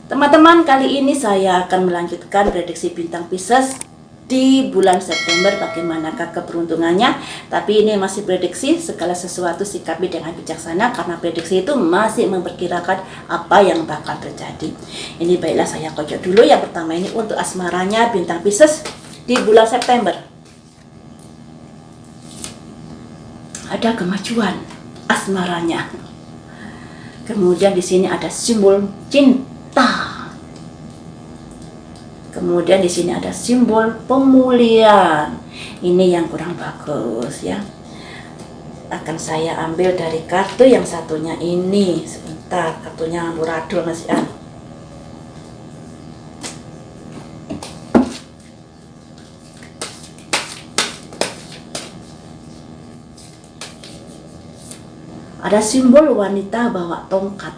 Teman-teman, kali ini saya akan melanjutkan prediksi bintang Pisces di bulan September. Bagaimanakah keberuntungannya? Tapi ini masih prediksi, segala sesuatu sikapi dengan bijaksana, karena prediksi itu masih memperkirakan apa yang bakal terjadi. Ini baiklah saya kocok dulu. Yang pertama ini untuk asmaranya bintang Pisces di bulan September. Ada kemajuan asmaranya. Kemudian di sini ada simbol cinta. Kemudian di sini ada simbol pemulihan. Ini yang kurang bagus ya. Akan saya ambil dari kartu yang satunya ini. Sebentar, kartunya amburadul masih ada. Ada simbol wanita bawa tongkat.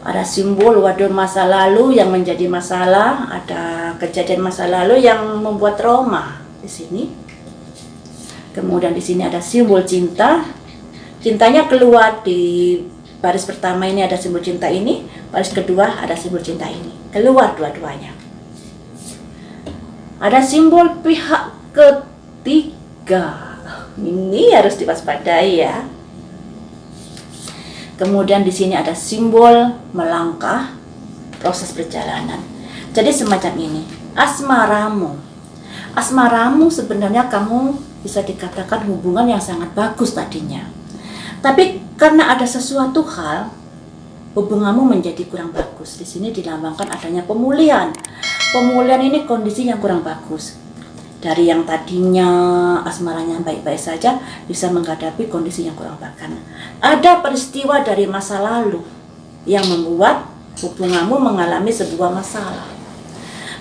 Ada simbol waduh masa lalu yang menjadi masalah, ada kejadian masa lalu yang membuat trauma di sini. Kemudian di sini ada simbol cinta. Cintanya keluar di baris pertama ini ada simbol cinta ini, baris kedua ada simbol cinta ini. Keluar dua-duanya. Ada simbol pihak ketiga. Ini harus diwaspadai ya. Kemudian di sini ada simbol melangkah, proses perjalanan. Jadi semacam ini. Asmaramu. Asmaramu sebenarnya kamu bisa dikatakan hubungan yang sangat bagus tadinya. Tapi karena ada sesuatu hal, hubunganmu menjadi kurang bagus. Di sini dilambangkan adanya pemulihan. Pemulihan ini kondisi yang kurang bagus. Dari yang tadinya asmaranya baik-baik saja bisa menghadapi kondisi yang kurang baik. Ada peristiwa dari masa lalu yang membuat hubunganmu mengalami sebuah masalah.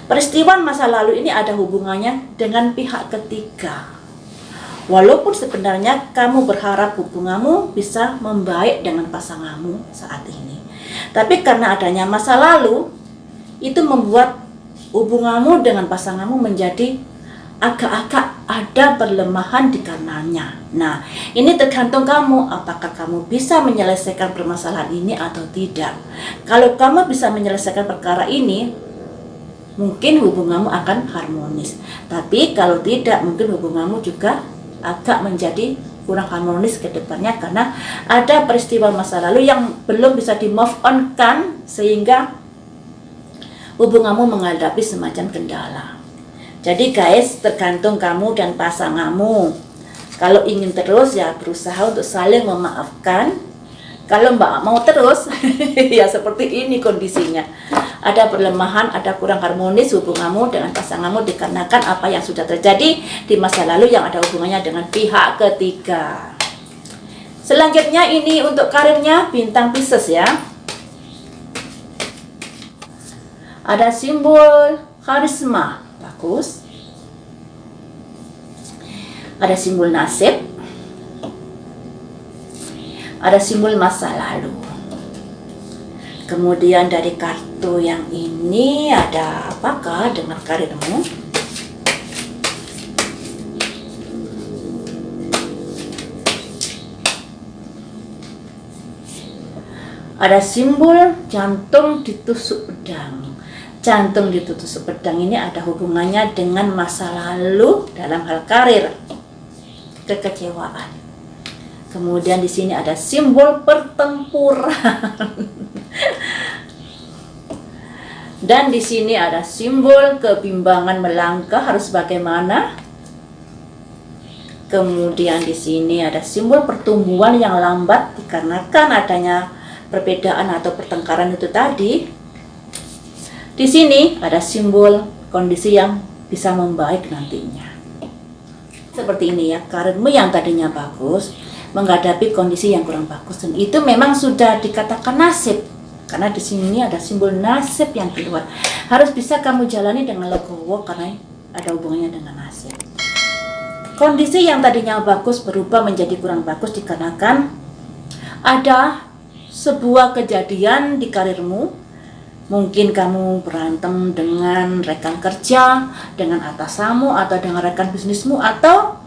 Peristiwa masa lalu ini ada hubungannya dengan pihak ketiga. Walaupun sebenarnya kamu berharap hubunganmu bisa membaik dengan pasanganmu saat ini. Tapi karena adanya masa lalu, itu membuat hubunganmu dengan pasanganmu menjadi agak-agak ada perlemahan di karenanya. Nah, ini tergantung kamu, apakah kamu bisa menyelesaikan permasalahan ini atau tidak. Kalau kamu bisa menyelesaikan perkara ini, mungkin hubunganmu akan harmonis. Tapi kalau tidak, mungkin hubunganmu juga agak menjadi kurang harmonis ke depannya karena ada peristiwa masa lalu yang belum bisa di move on kan, sehingga hubunganmu menghadapi semacam kendala. Jadi guys, tergantung kamu dan pasanganmu. Kalau ingin terus ya berusaha untuk saling memaafkan. Kalau mbak mau terus, ya seperti ini kondisinya. Ada perlemahan, ada kurang harmonis hubunganmu dengan pasanganmu dikarenakan apa yang sudah terjadi di masa lalu yang ada hubungannya dengan pihak ketiga. Selanjutnya ini untuk karirnya bintang Pisces ya. Ada simbol karisma. Bagus. Ada simbol nasib. Ada simbol masa lalu. Kemudian dari kartu yang ini ada apakah dengan karirmu? Ada simbol jantung ditusuk pedang. Jantung ditusuk pedang ini ada hubungannya dengan masa lalu dalam hal karir, kekecewaan. Kemudian di sini ada simbol pertempuran. Dan di sini ada simbol kebimbangan melangkah harus bagaimana. Kemudian di sini ada simbol pertumbuhan yang lambat dikarenakan adanya perbedaan atau pertengkaran itu tadi. Di sini ada simbol kondisi yang bisa membaik nantinya. Seperti ini ya, karirmu yang tadinya bagus menghadapi kondisi yang kurang bagus, dan itu memang sudah dikatakan nasib. Karena di sini ada simbol nasib yang keluar. Harus bisa kamu jalani dengan legowo karena ada hubungannya dengan nasib. Kondisi yang tadinya bagus berubah menjadi kurang bagus dikarenakan ada sebuah kejadian di karirmu. Mungkin kamu berantem dengan rekan kerja, dengan atasanmu, atau dengan rekan bisnismu, atau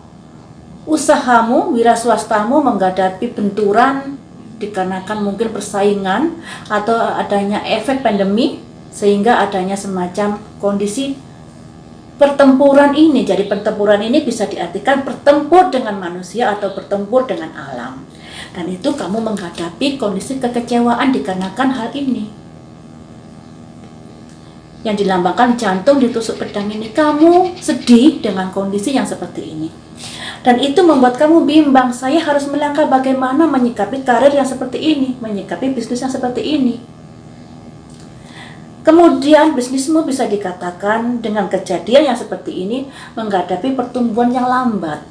usahamu, wira swastamu menghadapi benturan dikarenakan mungkin persaingan atau adanya efek pandemi, sehingga adanya semacam kondisi pertempuran ini. Jadi pertempuran ini bisa diartikan bertempur dengan manusia atau bertempur dengan alam. Dan itu kamu menghadapi kondisi kekecewaan dikarenakan hal ini. Yang dilambangkan jantung ditusuk pedang ini, kamu sedih dengan kondisi yang seperti ini. Dan itu membuat kamu bimbang, saya harus melangkah bagaimana menyikapi karir yang seperti ini, menyikapi bisnis yang seperti ini. Kemudian bisnismu bisa dikatakan dengan kejadian yang seperti ini menghadapi pertumbuhan yang lambat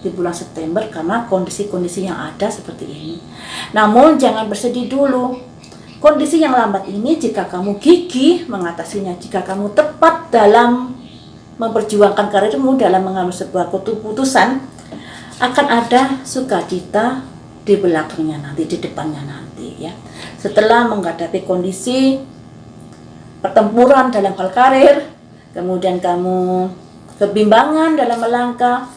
di bulan September karena kondisi-kondisi yang ada seperti ini. Namun jangan bersedih dulu. Kondisi yang lambat ini jika kamu gigih mengatasinya, jika kamu tepat dalam memperjuangkan karirmu, dalam mengambil sebuah keputusan, akan ada sukacita di belakangnya nanti, di depannya nanti ya. Setelah menghadapi kondisi pertempuran dalam hal karir, kemudian kamu kebimbangan dalam melangkah,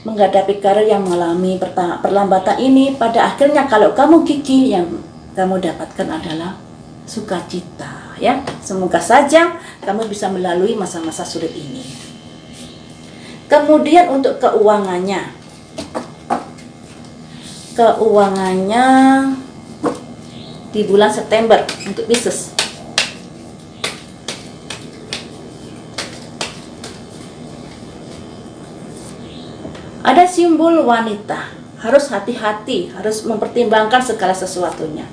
menghadapi karir yang mengalami perlambatan ini, pada akhirnya kalau kamu gigih, yang kamu dapatkan adalah sukacita ya. Semoga saja kamu bisa melalui masa-masa sulit ini. Kemudian untuk keuangannya di bulan September untuk Pisces. Ada simbol wanita, harus hati-hati, harus mempertimbangkan segala sesuatunya.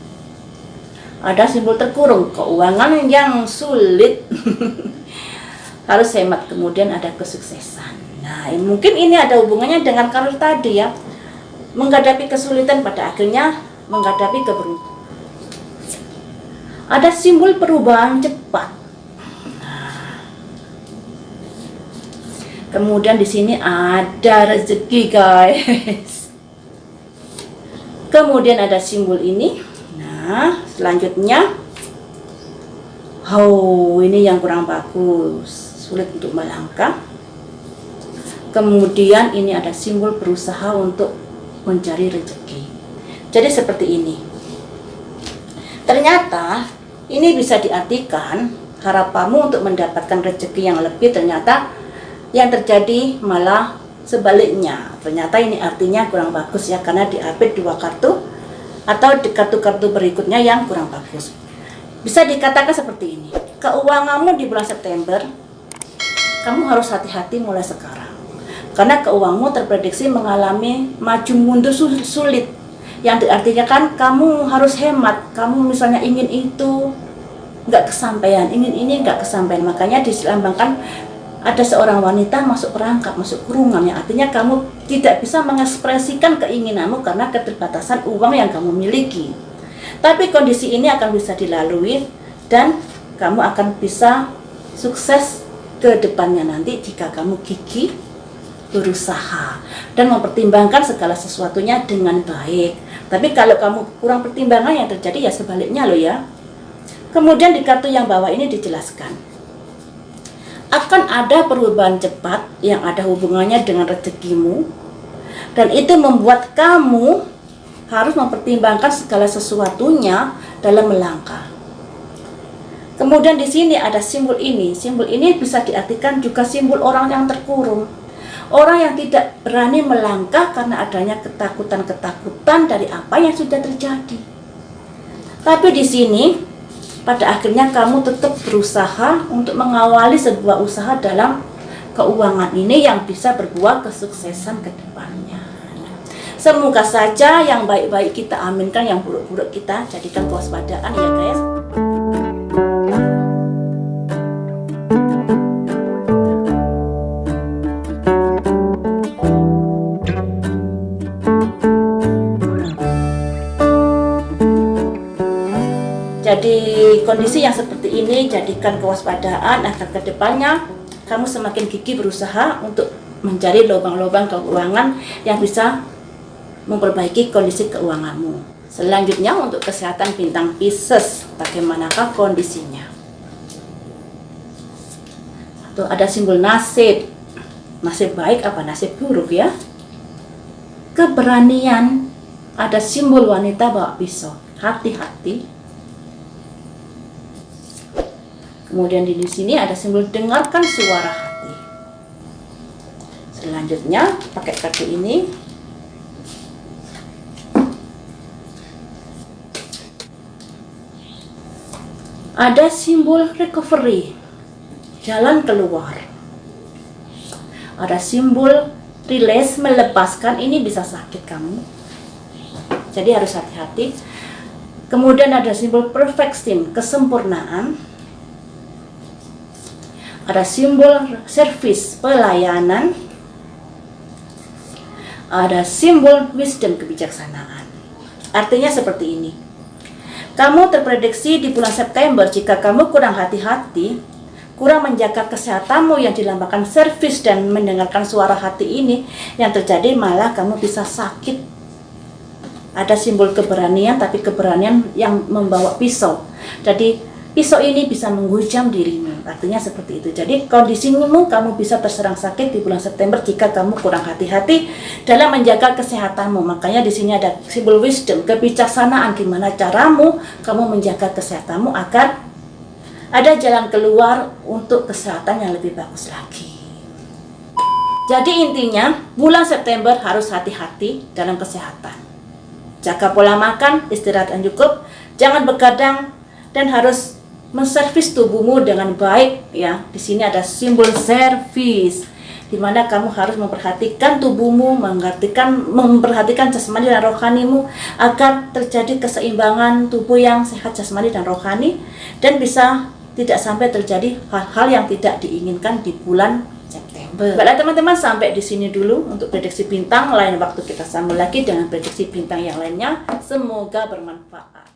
Ada simbol terkurung, keuangan yang sulit, harus hemat. Kemudian ada kesuksesan. Nah, mungkin ini ada hubungannya dengan karir tadi ya, menghadapi kesulitan pada akhirnya menghadapi keberuntungan. Ada simbol perubahan cepat. Kemudian di sini ada rezeki guys. Kemudian ada simbol ini. Nah, selanjutnya, ini yang kurang bagus, sulit untuk melangkah. Kemudian ini ada simbol berusaha untuk mencari rezeki. Jadi seperti ini. Ternyata ini bisa diartikan harapanmu untuk mendapatkan rezeki yang lebih, ternyata yang terjadi malah sebaliknya. Ternyata ini artinya kurang bagus ya, karena diapit 2 kartu atau di kartu-kartu berikutnya yang kurang bagus. Bisa dikatakan seperti ini. Keuanganmu di bulan September, kamu harus hati-hati mulai sekarang. Karena keuanganmu terprediksi mengalami maju mundur sulit. Yang artinya kan kamu harus hemat. Kamu misalnya ingin itu nggak kesampaian, ingin ini nggak kesampaian. Makanya dilambangkan ada seorang wanita masuk perangkap, masuk kurungan, yang artinya kamu tidak bisa mengekspresikan keinginanmu karena keterbatasan uang yang kamu miliki. Tapi kondisi ini akan bisa dilalui dan kamu akan bisa sukses ke depannya nanti jika kamu gigih berusaha dan mempertimbangkan segala sesuatunya dengan baik. Tapi kalau kamu kurang pertimbangan, yang terjadi ya sebaliknya loh ya. Kemudian di kartu yang bawah ini dijelaskan akan ada perubahan cepat yang ada hubungannya dengan rezekimu, dan itu membuat kamu harus mempertimbangkan segala sesuatunya dalam melangkah. Kemudian di sini ada simbol ini. Simbol ini bisa diartikan juga simbol orang yang terkurung, orang yang tidak berani melangkah karena adanya ketakutan-ketakutan dari apa yang sudah terjadi. Tapi di sini pada akhirnya kamu tetap berusaha untuk mengawali sebuah usaha dalam keuangan ini yang bisa berbuah kesuksesan ke depannya. Semoga saja yang baik-baik kita aminkan, yang buruk-buruk kita jadikan kewaspadaan ya guys. Jadi kondisi yang seperti ini jadikan kewaspadaan agar kedepannya kamu semakin gigih berusaha untuk mencari lubang-lubang keuangan yang bisa memperbaiki kondisi keuanganmu. Selanjutnya untuk kesehatan bintang Pisces, bagaimanakah kondisinya? Tuh ada simbol nasib. Nasib baik apa nasib buruk ya? Keberanian ada simbol wanita bawa pisau. Hati-hati. Kemudian di sini ada simbol dengarkan suara hati. Selanjutnya pakai kartu ini. Ada simbol recovery, jalan keluar. Ada simbol release, melepaskan. Ini bisa sakit kamu, jadi harus hati-hati. Kemudian ada simbol perfection, kesempurnaan. Ada simbol service, pelayanan. Ada simbol wisdom, kebijaksanaan. Artinya seperti ini. Kamu terprediksi di bulan September jika kamu kurang hati-hati, kurang menjaga kesehatanmu yang dilambangkan servis dan mendengarkan suara hati ini, yang terjadi malah kamu bisa sakit. Ada simbol keberanian, tapi keberanian yang membawa pisau. Jadi pisau ini bisa menghujam dirimu. Artinya seperti itu. Jadi kondisimu, kamu bisa terserang sakit di bulan September jika kamu kurang hati-hati dalam menjaga kesehatanmu. Makanya di sini ada simbol wisdom, kebijaksanaan, gimana caramu kamu menjaga kesehatanmu agar ada jalan keluar untuk kesehatan yang lebih bagus lagi. Jadi intinya, bulan September harus hati-hati dalam kesehatan. Jaga pola makan, istirahat yang cukup, jangan begadang, dan harus menservis tubuhmu dengan baik ya. Di sini ada simbol servis, di mana kamu harus memperhatikan tubuhmu, memperhatikan jasmani dan rohanimu agar terjadi keseimbangan tubuh yang sehat jasmani dan rohani, dan bisa tidak sampai terjadi hal-hal yang tidak diinginkan di bulan September. Baiklah teman-teman, sampai di sini dulu untuk prediksi bintang. Lain waktu kita sambung lagi dengan prediksi bintang yang lainnya. Semoga bermanfaat.